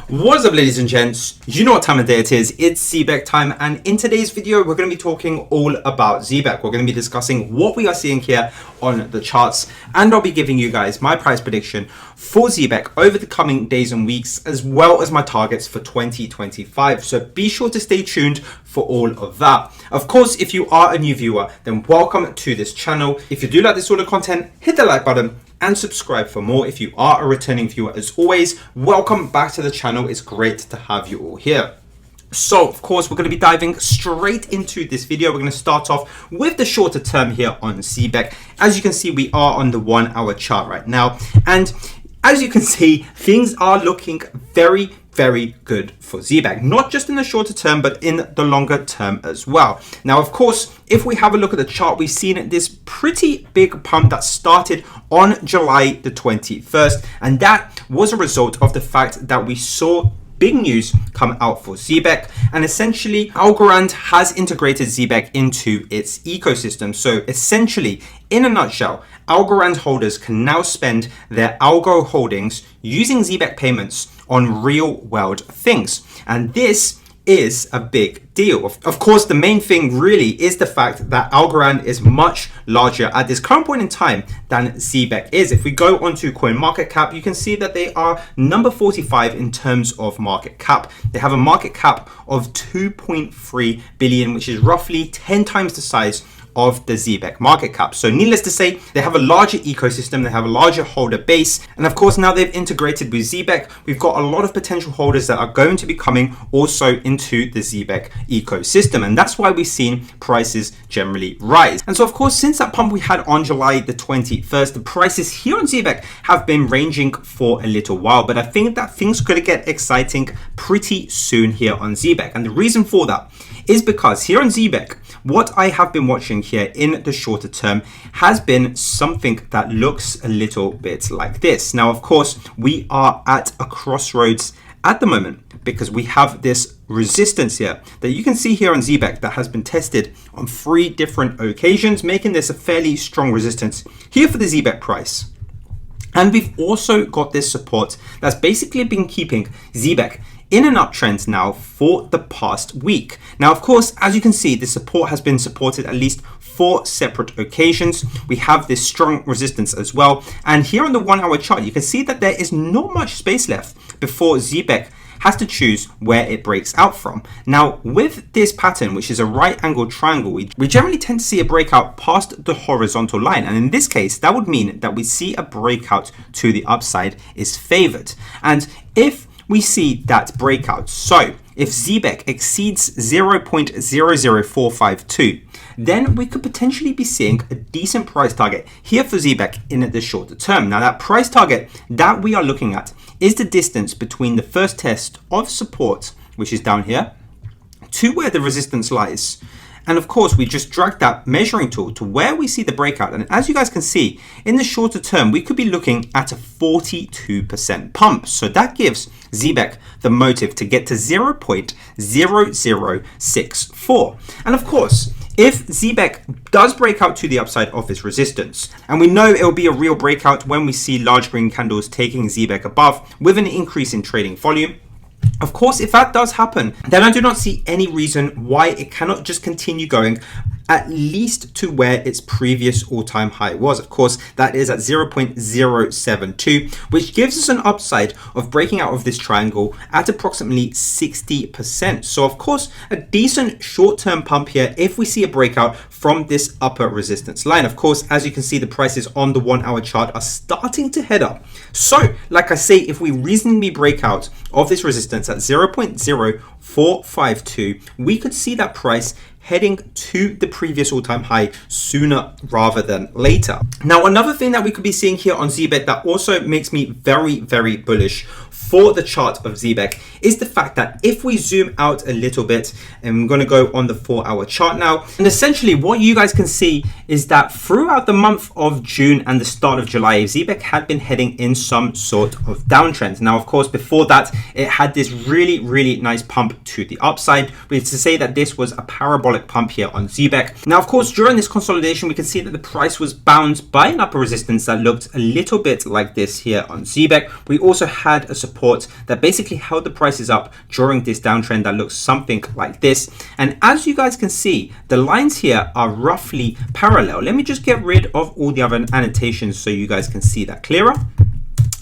What is up, ladies and gents? You know what time of day it is. It's Zebec time, and in today's video we're going to be talking all about Zebec. We're going to be discussing what we are seeing here on the charts, and I'll be giving you guys my price prediction for Zebec over the coming days and weeks, as well as my targets for 2025. So be sure to stay tuned for all of that. Of course, if you are a new viewer, then welcome to this channel. If you do like this sort of content, hit the like button and subscribe for more. If you are a returning viewer, as always, welcome back to the channel. It's great to have you all here. So of course, we're going to be diving straight into this video. We're going to start off with the shorter term here on Zebec. As you can see, we are on the 1 hour chart right now, and as you can see, things are looking very good for Zebec, not just in the shorter term, but in the longer term as well. Now, of course, if we have a look at the chart, we've seen this pretty big pump that started on July the 21st, and that was a result of the fact that we saw big news come out for Zebec, and essentially Algorand has integrated Zebec into its ecosystem. So essentially, in a nutshell, Algorand holders can now spend their algo holdings using Zebec payments on real world things, and this is a big deal. Of course, the main thing really is the fact that Algorand is much larger at this current point in time than Zebec is. If we go onto CoinMarketCap, you can see that they are number 45 in terms of market cap. They have a market cap of 2.3 billion, which is roughly 10 times the size of the Zebec market cap. So needless to say, they have a larger ecosystem, they have a larger holder base, and of course now they've integrated with Zebec, we've got a lot of potential holders that are going to be coming also into the Zebec ecosystem, and that's why we've seen prices generally rise. And so of course, since that pump we had on July the 21st, the prices here on Zebec have been ranging for a little while, but I think that things could get exciting pretty soon here on Zebec. And the reason for that is because here on Zebec, what I have been watching here in the shorter term has been something that looks a little bit like this. Now, of course, we are at a crossroads at the moment because we have this resistance here that you can see here on Zebec that has been tested on 3 different occasions, making this a fairly strong resistance here for the Zebec price. And we've also got this support that's basically been keeping Zebec in an uptrend now for the past week. Now, of course, as you can see, the support has been supported at least 4 separate occasions. We have this strong resistance as well. And here on the 1 hour chart, you can see that there is not much space left before Zebec has to choose where it breaks out from. Now, with this pattern, which is a right angled triangle, we generally tend to see a breakout past the horizontal line. And in this case, that would mean that we see a breakout to the upside is favored. And if we see that breakout, so if Zebec exceeds 0.00452, then we could potentially be seeing a decent price target here for Zebec in the shorter term. Now, that price target that we are looking at is the distance between the first test of support, which is down here, to where the resistance lies. And of course, we just dragged that measuring tool to where we see the breakout. And as you guys can see, in the shorter term, we could be looking at a 42% pump. So that gives Zebec the motive to get to 0.0064. And of course, if Zebec does break out to the upside of this resistance, and we know it will be a real breakout when we see large green candles taking Zebec above with an increase in trading volume, of course, if that does happen, then I do not see any reason why it cannot just continue going at least to where its previous all-time high was. Of course, that is at 0.072, which gives us an upside of breaking out of this triangle at approximately 60%. So of course, a decent short-term pump here if we see a breakout from this upper resistance line. Of course, as you can see, the prices on the 1 hour chart are starting to head up. So like I say, if we reasonably break out of this resistance at 0.0452, we could see that price heading to the previous all-time high sooner rather than later. Now, another thing that we could be seeing here on Zebec that also makes me very bullish for the chart of Zebec is the fact that if we zoom out a little bit, and I'm going to go on the 4 hour chart now, and essentially what you guys can see is that throughout the month of June and the start of July, Zebec had been heading in some sort of downtrend. Now, of course, before that, it had this really nice pump to the upside, which is to say that this was a parabolic pump here on Zebec. Now, of course, during this consolidation, we can see that the price was bound by an upper resistance that looked a little bit like this here on Zebec. We also had a support that basically held the prices up during this downtrend that looks something like this. And as you guys can see, the lines here are roughly parallel. Let me just get rid of all the other annotations so you guys can see that clearer.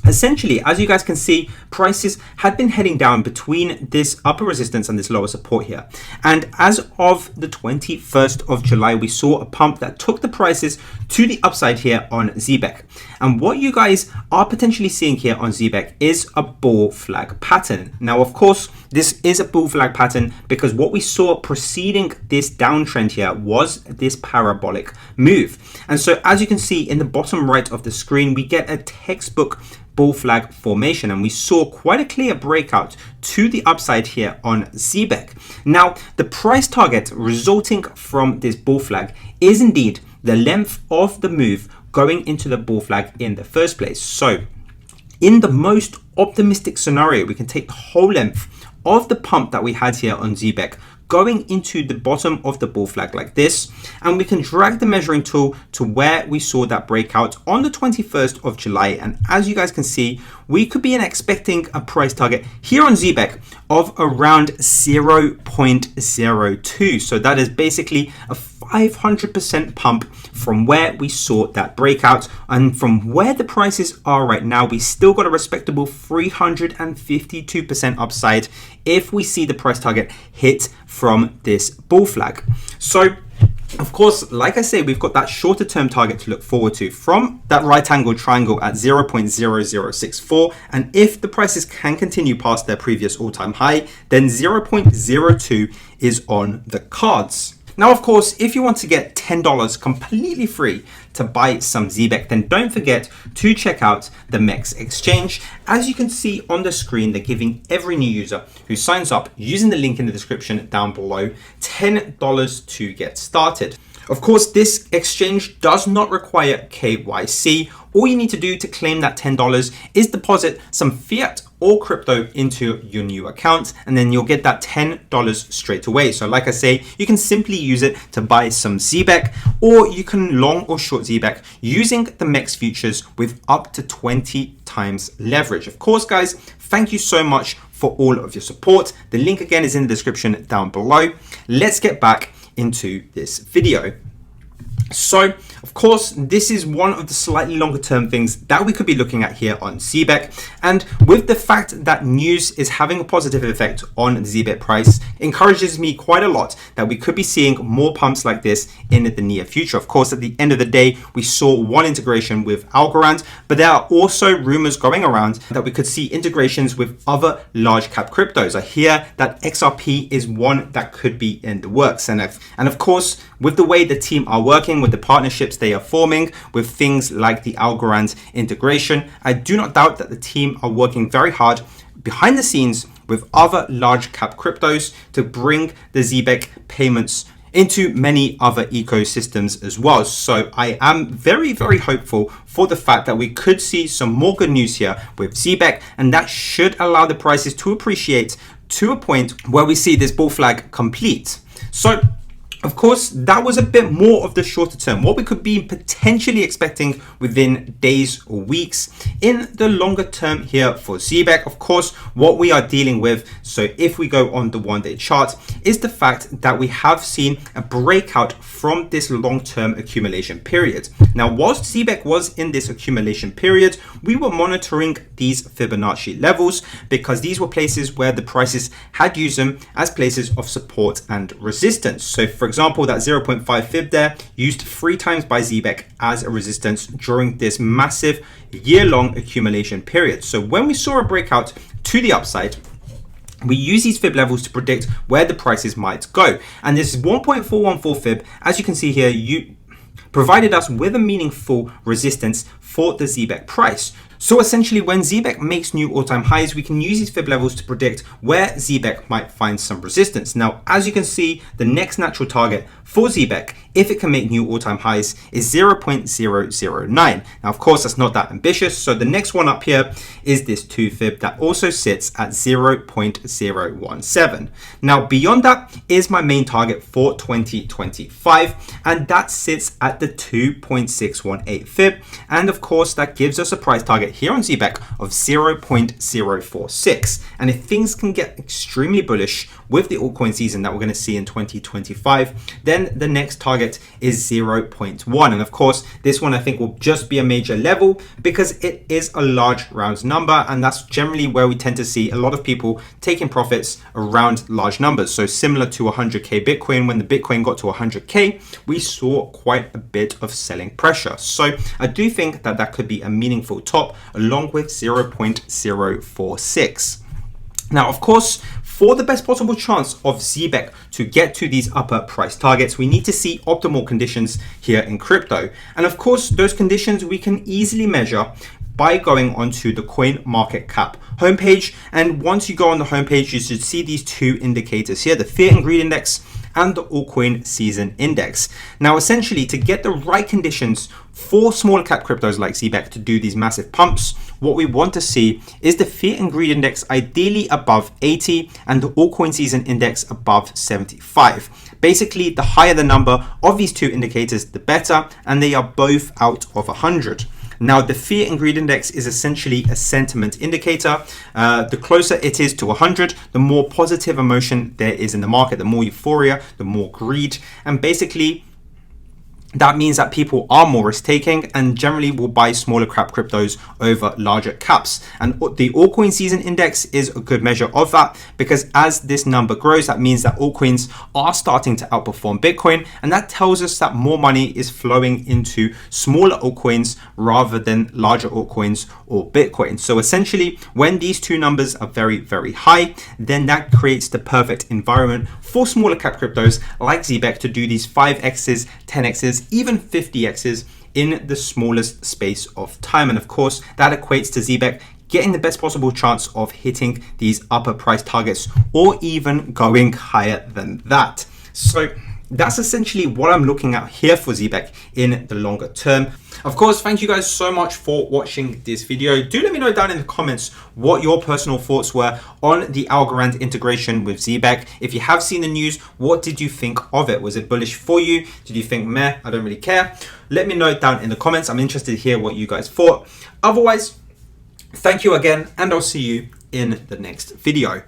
Essentially, as you guys can see, prices had been heading down between this upper resistance and this lower support here. And as of the 21st of July, we saw a pump that took the prices to the upside here on Zebec. And what you guys are potentially seeing here on Zebec is a bull flag pattern. Now, of course, this is a bull flag pattern because what we saw preceding this downtrend here was this parabolic move. And so as you can see in the bottom right of the screen, we get a textbook bull flag formation, and we saw quite a clear breakout to the upside here on Zebec. Now, the price target resulting from this bull flag is indeed the length of the move going into the bull flag in the first place. So in the most optimistic scenario, we can take the whole length of the pump that we had here on Zebec going into the bottom of the bull flag like this, and we can drag the measuring tool to where we saw that breakout on the 21st of July. And as you guys can see, we could be expecting a price target here on Zebec of around 0.02. So that is basically a 500% pump from where we saw that breakout, and from where the prices are right now, we still got a respectable 352% upside if we see the price target hit from this bull flag. So of course, like I say, we've got that shorter term target to look forward to from that right angle triangle at 0.0064. And if the prices can continue past their previous all-time high, then 0.02 is on the cards. Now, of course, if you want to get $10 completely free to buy some Zebec, then don't forget to check out the MEXC exchange. As you can see on the screen, they're giving every new user who signs up using the link in the description down below $10 to get started. Of course, this exchange does not require KYC. All you need to do to claim that $10 is deposit some fiat or crypto into your new account, and then you'll get that $10 straight away. So like I say, you can simply use it to buy some Zebec, or you can long or short Zebec using the MEXC futures with up to 20 times leverage. Of course, guys, thank you so much for all of your support. The link again is in the description down below. Let's get back into this video. So, of course, this is one of the slightly longer term things that we could be looking at here on Zebec. And with the fact that news is having a positive effect on the Zebec price, encourages me quite a lot that we could be seeing more pumps like this in the near future. Of course, at the end of the day, we saw one integration with Algorand, but there are also rumors going around that we could see integrations with other large cap cryptos. I hear that XRP is one that could be in the works. And of course, with the way the team are working, with the partnerships they are forming with things like the Algorand integration, I do not doubt that the team are working very hard behind the scenes with other large cap cryptos to bring the Zebec payments into many other ecosystems as well. So I am very, very hopeful for the fact that we could see some more good news here with Zebec, and that should allow the prices to appreciate to a point where we see this bull flag complete. So of course, that was a bit more of the shorter term, what we could be potentially expecting within days or weeks. In the longer term here for Zebec, of course, what we are dealing with, so if we go on the 1-day chart, is the fact that we have seen a breakout from this long-term accumulation period. Now, whilst Zebec was in this accumulation period, we were monitoring these Fibonacci levels because these were places where the prices had used them as places of support and resistance. So for example, that 0.5 fib there used 3 times by Zebec as a resistance during this massive year-long accumulation period. So when we saw a breakout to the upside, we use these fib levels to predict where the prices might go. And this 1.414 fib, as you can see here, provided us with a meaningful resistance for the Zebec price. So essentially, when Zebec makes new all-time highs, we can use these fib levels to predict where Zebec might find some resistance. Now, as you can see, the next natural target for Zebec, if it can make new all-time highs, is 0.009. Now, of course, that's not that ambitious. So the next one up here is this 2 fib that also sits at 0.017. Now, beyond that is my main target for 2025, and that sits at the 2.618 fib. And of course, that gives us a price target here on Zebec of 0.046. And if things can get extremely bullish with the altcoin season that we're going to see in 2025, then the next target is 0.1. And of course, this one I think will just be a major level because it is a large round number. And that's generally where we tend to see a lot of people taking profits around large numbers. So similar to 100K Bitcoin, when the Bitcoin got to 100K, we saw quite a bit of selling pressure. So I do think that that could be a meaningful top along with 0.046. Now, of course, for the best possible chance of Zebec to get to these upper price targets, we need to see optimal conditions here in crypto. And of course, those conditions we can easily measure by going onto the coin market cap homepage. And once you go on the homepage, you should see these two indicators here, the fear and greed index and the altcoin season index. Now, essentially, to get the right conditions for small cap cryptos like Zebec to do these massive pumps, what we want to see is the fear and greed index ideally above 80 and the altcoin season index above 75. Basically, the higher the number of these two indicators, the better, and they are both out of 100. Now, the fear and greed index is essentially a sentiment indicator. The closer it is to 100, the more positive emotion there is in the market, the more euphoria, the more greed. And basically, that means that people are more risk taking and generally will buy smaller cap cryptos over larger caps. And the altcoin season index is a good measure of that because as this number grows, that means that altcoins are starting to outperform Bitcoin. And that tells us that more money is flowing into smaller altcoins rather than larger altcoins or Bitcoin. So essentially, when these two numbers are very, very high, then that creates the perfect environment for smaller cap cryptos like Zebec to do these 5x's, 10x's, even 50x's in the smallest space of time. And of course, that equates to Zebec getting the best possible chance of hitting these upper price targets or even going higher than that. So that's essentially what I'm looking at here for Zebec in the longer term. Of course, thank you guys so much for watching this video. Do let me know down in the comments what your personal thoughts were on the Algorand integration with Zebec. If you have seen the news, what did you think of it? Was it bullish for you? Did you think, meh, I don't really care? Let me know down in the comments. I'm interested to hear what you guys thought. Otherwise, thank you again, and I'll see you in the next video.